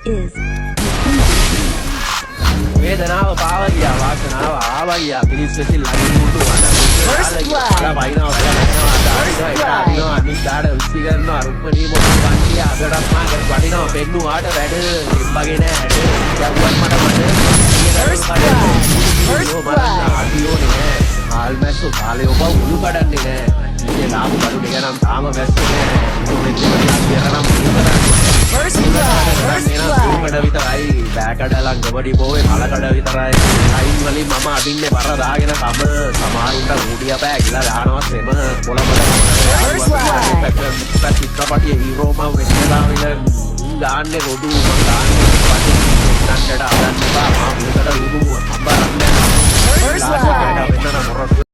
is වේදනාව පාව ගියා වාසනාව ආවා ගියා පිලිස් වෙසිල් ලඟින් මුට්ටු First blood. වයින්නවා දානවා අනිත් උස්සි කරනවා රුක්මනී මොකක් වන්දිය අදටත් මාකට වඩිනවා පෙන්නුවාට වැඩ දෙම්බගේ නෑ හැඩ යවුවත් මට First blood. First blood. ආදියෝනේ නෑ හාල් මැස්සෝ කාලේ ඔබ උළු කඩන්නේ නෑ ඉතින් ලාභ බඩු දෙක නම් තාම මැස්සෝ නෑ ඉතින් කියනනම් First blood. First blood. කඩ විතරයි බෑකඩ ළඟවඩි බෝවේ කලකඩ විතරයි අයින් වලින් මම අදින්නේ බර දාගෙන කම සමහරුන්ට කුඩිය බෑ කියලා දානවා සෙම First blood. චිත්‍රපටියේ හීරෝම වෙන්නවා විල ගාන්නේ රොඩු මං ගාන්නේ පටි නන්නට අදන්න බා මම උඩට උඩු අම්බරන්නේ First blood. වෙන්න නම්